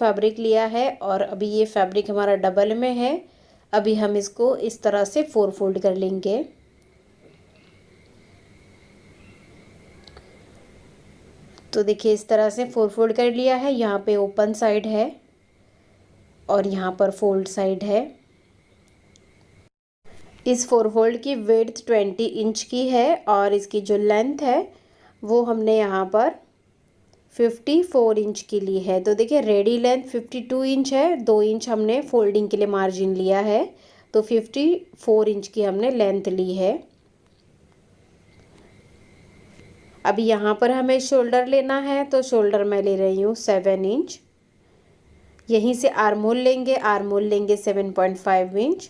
Fabric लिया है और अभी ये फैब्रिक हमारा डबल में है। अभी हम इसको इस तरह से 4 फोल्ड कर लेंगे। तो देखिए इस तरह से 4 फोल्ड कर लिया है। यहाँ पे ओपन साइड है और यहाँ पर फोल्ड साइड है। इस 4 फोल्ड की विड्थ 20 इंच की है और इसकी जो लेंथ है वो हमने यहाँ पर 54 इंच की ली है। तो देखिए रेडी लेंथ 52 इंच है, 2 इंच हमने फोल्डिंग के लिए मार्जिन लिया है, तो 54 इंच की हमने लेंथ ली है। अभी यहाँ पर हमें शोल्डर लेना है, तो शोल्डर मैं ले रही हूँ 7 इंच। यहीं से आर्मोल लेंगे 7.5 इंच।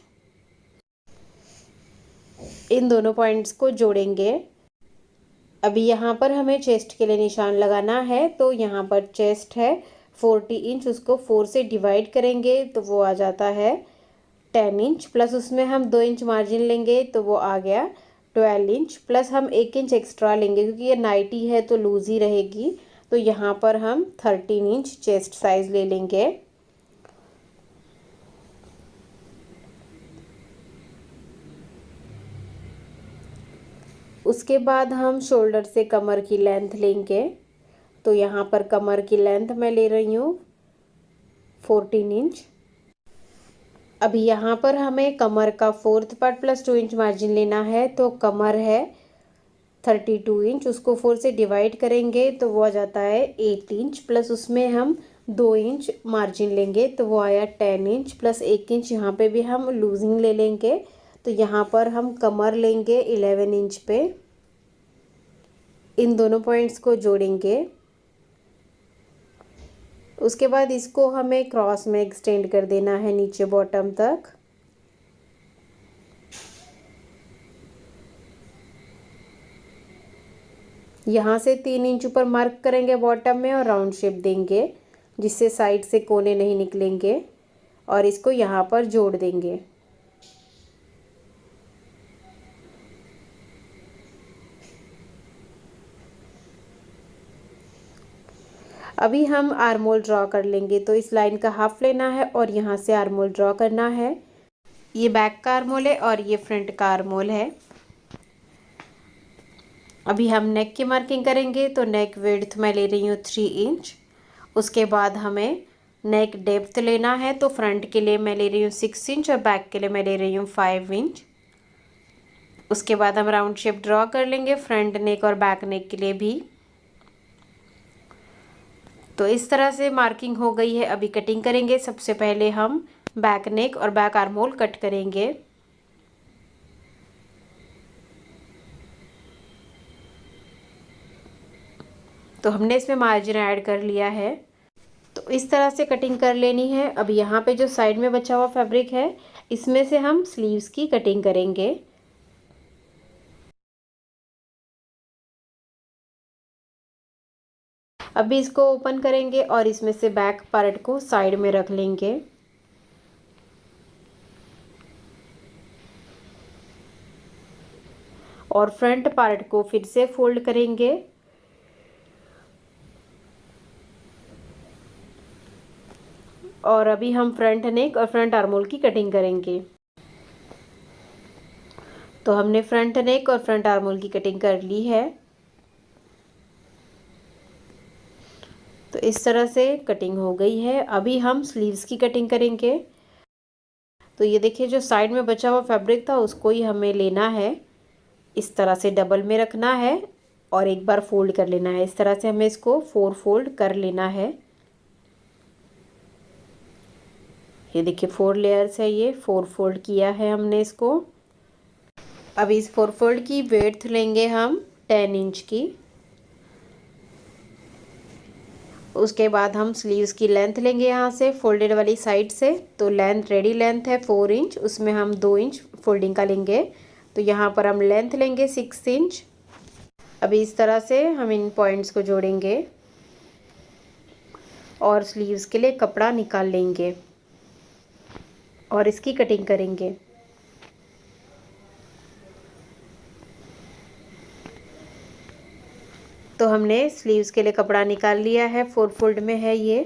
इन दोनों पॉइंट्स को जोड़ेंगे। अभी यहाँ पर हमें चेस्ट के लिए निशान लगाना है, तो यहाँ पर चेस्ट है 40 इंच, उसको 4 से डिवाइड करेंगे तो वो आ जाता है 10 इंच, प्लस उसमें हम 2 इंच मार्जिन लेंगे तो वो आ गया 12 इंच, प्लस हम 1 इंच एक्स्ट्रा लेंगे क्योंकि ये नाइटी है तो लूज ही रहेगी। तो यहाँ पर हम 13 इंच चेस्ट साइज ले लेंगे। उसके बाद हम शोल्डर से कमर की लेंथ लेंगे, तो यहाँ पर कमर की लेंथ मैं ले रही हूँ 14 इंच। अभी यहाँ पर हमें कमर का 4th part plus 2 inch margin लेना है, तो कमर है 32 इंच, उसको 4 से डिवाइड करेंगे तो वो आ जाता है 8 इंच, प्लस उसमें हम 2 इंच मार्जिन लेंगे तो वो आया 10 इंच, प्लस 1 इंच यहाँ पे भी हम लूजिंग ले लेंगे। तो यहाँ पर हम कमर लेंगे 11 इंच पे। इन दोनों पॉइंट्स को जोड़ेंगे। उसके बाद इसको हमें क्रॉस में एक्सटेंड कर देना है नीचे बॉटम तक। यहाँ से 3 इंच ऊपर मार्क करेंगे बॉटम में और राउंड शेप देंगे जिससे साइड से कोने नहीं निकलेंगे, और इसको यहाँ पर जोड़ देंगे। अभी हम आर्मोल ड्रॉ कर लेंगे, तो इस लाइन का हाफ लेना है और यहाँ से आर्मोल ड्रॉ करना है। ये बैक का आर्मोल है और ये फ्रंट का आर्मोल है। अभी हम नेक की मार्किंग करेंगे, तो नेक विड्थ मैं ले रही हूँ 3 इंच। उसके बाद हमें नेक डेप्थ लेना है, तो फ्रंट के लिए मैं ले रही हूँ 6 इंच और बैक के लिए मैं ले रही हूँ 5 इंच। उसके बाद हम राउंड शेप ड्रॉ कर लेंगे फ्रंट नेक और बैक नेक के लिए भी। तो इस तरह से मार्किंग हो गई है। अभी कटिंग करेंगे। सबसे पहले हम बैक नेक और बैक आर्मोल कट करेंगे। तो हमने इसमें मार्जिन ऐड कर लिया है, तो इस तरह से कटिंग कर लेनी है। अब यहाँ पे जो साइड में बचा हुआ फैब्रिक है इसमें से हम स्लीव्स की कटिंग करेंगे। अभी इसको ओपन करेंगे और इसमें से बैक पार्ट को साइड में रख लेंगे। और फ्रंट पार्ट को फिर से फोल्ड करेंगे। और अभी हम फ्रंट नेक और फ्रंट आर्मोल की कटिंग करेंगे। तो हमने फ्रंट नेक और फ्रंट आर्मोल की कटिंग कर ली है। तो इस तरह से कटिंग हो गई है। अभी हम स्लीव्स की कटिंग करेंगे। तो ये देखिए जो साइड में बचा हुआ फैब्रिक था उसको ही हमें लेना है, इस तरह से डबल में रखना है और एक बार फोल्ड कर लेना है। इस तरह से हमें इसको 4 फोल्ड कर लेना है। ये देखिए 4 लेयर्स है, ये 4 फोल्ड किया है हमने इसको। अब इस 4 फोल्ड की विड्थ लेंगे हम 10 इंच की। उसके बाद हम स्लीव्स की लेंथ लेंगे यहाँ से फोल्डेड वाली साइड से। तो लेंथ रेडी लेंथ है 4 इंच, उसमें हम 2 इंच फोल्डिंग का लेंगे। तो यहाँ पर हम लेंथ लेंगे 6 इंच। अभी इस तरह से हम इन पॉइंट्स को जोड़ेंगे और स्लीव्स के लिए कपड़ा निकाल लेंगे और इसकी कटिंग करेंगे। तो हमने स्लीव्स के लिए कपड़ा निकाल लिया है, 4 फोल्ड में है ये।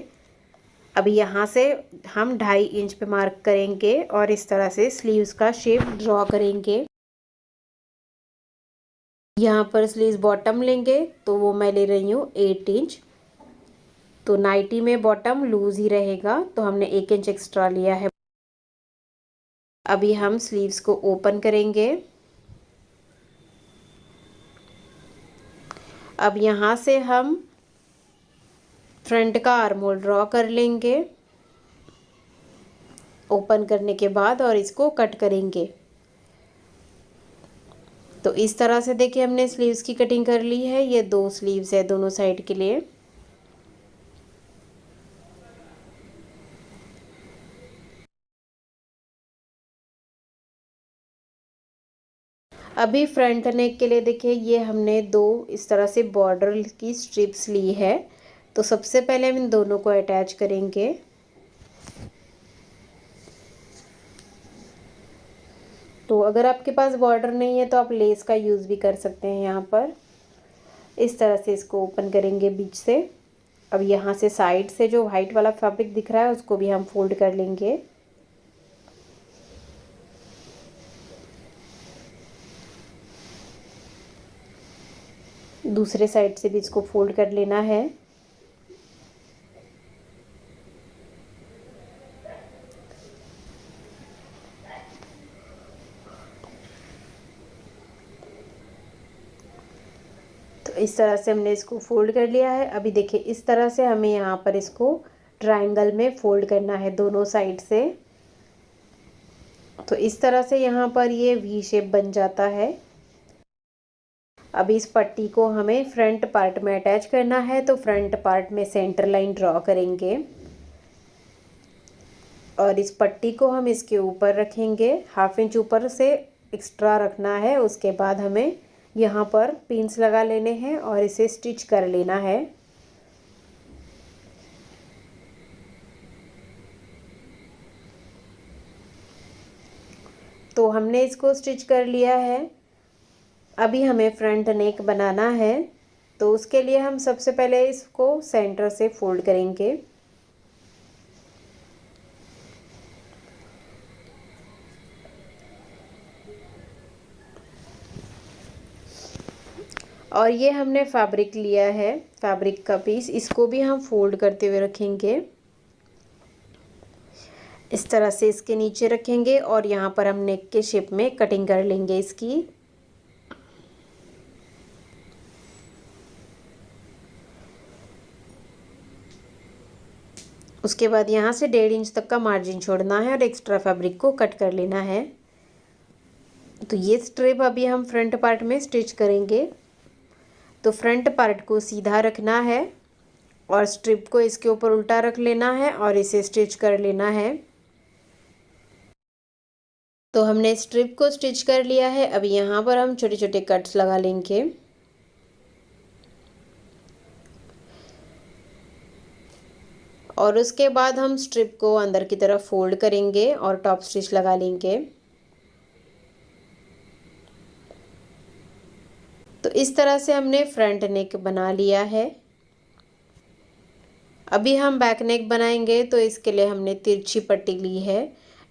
अभी यहाँ से हम 2.5 इंच पे मार्क करेंगे और इस तरह से स्लीव्स का शेप ड्रॉ करेंगे। यहाँ पर स्लीव्स बॉटम लेंगे तो वो मैं ले रही हूँ 8 इंच। तो नाइटी में बॉटम लूज ही रहेगा, तो हमने 1 इंच एक्स्ट्रा लिया है। अभी हम स्लीव्स को ओपन करेंगे। अब यहाँ से हम फ्रंट का आर्म होल ड्रॉ कर लेंगे ओपन करने के बाद, और इसको कट करेंगे। तो इस तरह से देखिए हमने स्लीव्स की कटिंग कर ली है। ये 2 स्लीव्स है दोनों साइड के लिए। अभी फ्रंट नेक के लिए देखिए ये हमने 2 इस तरह से बॉर्डर की स्ट्रिप्स ली है। तो सबसे पहले हम इन दोनों को अटैच करेंगे। तो अगर आपके पास बॉर्डर नहीं है तो आप लेस का यूज़ भी कर सकते हैं। यहाँ पर इस तरह से इसको ओपन करेंगे बीच से। अब यहाँ से साइड से जो वाइट वाला फैब्रिक दिख रहा है उसको भी हम फोल्ड कर लेंगे। दूसरे साइड से भी इसको फोल्ड कर लेना है। तो इस तरह से हमने इसको फोल्ड कर लिया है। अभी देखिए इस तरह से हमें यहाँ पर इसको ट्रायंगल में फोल्ड करना है दोनों साइड से। तो इस तरह से यहाँ पर ये वी शेप बन जाता है। अभी इस पट्टी को हमें फ्रंट पार्ट में अटैच करना है। तो फ्रंट पार्ट में सेंटर लाइन ड्रॉ करेंगे और इस पट्टी को हम इसके ऊपर रखेंगे। 1/2 इंच ऊपर से एक्स्ट्रा रखना है। उसके बाद हमें यहाँ पर पिन्स लगा लेने हैं और इसे स्टिच कर लेना है। तो हमने इसको स्टिच कर लिया है। अभी हमें फ्रंट नेक बनाना है। तो उसके लिए हम सबसे पहले इसको सेंटर से फोल्ड करेंगे। और ये हमने फैब्रिक लिया है, फैब्रिक का पीस, इसको भी हम फोल्ड करते हुए रखेंगे। इस तरह से इसके नीचे रखेंगे और यहाँ पर हम नेक के शेप में कटिंग कर लेंगे इसकी। उसके बाद यहाँ से 1.5 इंच तक का मार्जिन छोड़ना है और एक्स्ट्रा फैब्रिक को कट कर लेना है। तो ये स्ट्रिप अभी हम फ्रंट पार्ट में स्टिच करेंगे। तो फ्रंट पार्ट को सीधा रखना है और स्ट्रिप को इसके ऊपर उल्टा रख लेना है और इसे स्टिच कर लेना है। तो हमने स्ट्रिप को स्टिच कर लिया है। अभी यहाँ पर हम छोटे छोटे कट्स लगा लेंगे। और उसके बाद हम स्ट्रिप को अंदर की तरफ फोल्ड करेंगे और टॉप स्टिच लगा लेंगे। तो इस तरह से हमने फ्रंट नेक बना लिया है। अभी हम बैक नेक बनाएंगे। तो इसके लिए हमने तिरछी पट्टी ली है।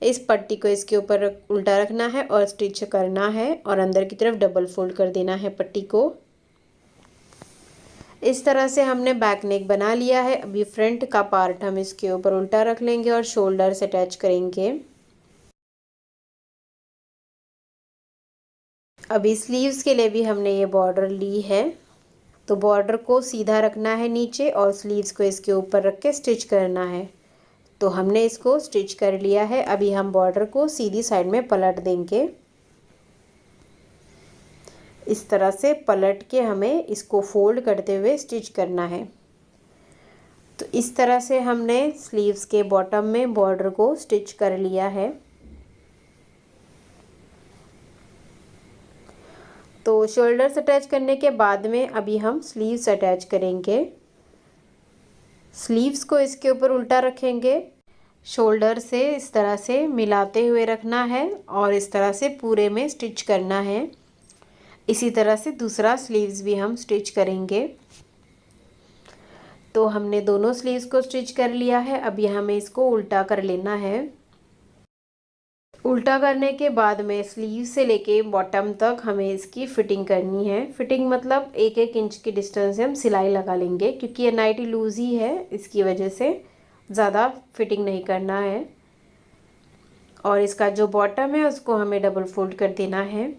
इस पट्टी को इसके ऊपर उल्टा रखना है और स्टिच करना है और अंदर की तरफ डबल फोल्ड कर देना है पट्टी को। इस तरह से हमने बैक नेक बना लिया है। अभी फ्रंट का पार्ट हम इसके ऊपर उल्टा रख लेंगे और शोल्डर से अटैच करेंगे। अभी स्लीव्स के लिए भी हमने ये बॉर्डर ली है। तो बॉर्डर को सीधा रखना है नीचे और स्लीव्स को इसके ऊपर रख के स्टिच करना है। तो हमने इसको स्टिच कर लिया है। अभी हम बॉर्डर को सीधी साइड में पलट देंगे। इस तरह से पलट के हमें इसको फोल्ड करते हुए स्टिच करना है। तो इस तरह से हमने स्लीव्स के बॉटम में बॉर्डर को स्टिच कर लिया है। तो शोल्डर्स अटैच करने के बाद में अभी हम स्लीव्स अटैच करेंगे। स्लीव्स को इसके ऊपर उल्टा रखेंगे। शोल्डर से इस तरह से मिलाते हुए रखना है और इस तरह से पूरे में स्टिच करना है। इसी तरह से दूसरा स्लीव्स भी हम स्टिच करेंगे। तो हमने दोनों स्लीव्स को स्टिच कर लिया है। अब यहाँ हमें इसको उल्टा कर लेना है। उल्टा करने के बाद में स्लीव से लेके बॉटम तक हमें इसकी फिटिंग करनी है। फिटिंग मतलब 1-1 इंच की डिस्टेंस से हम सिलाई लगा लेंगे, क्योंकि ये नाइटी लूज़ ही है, इसकी वजह से ज़्यादा फिटिंग नहीं करना है। और इसका जो बॉटम है उसको हमें डबल फोल्ड कर देना है।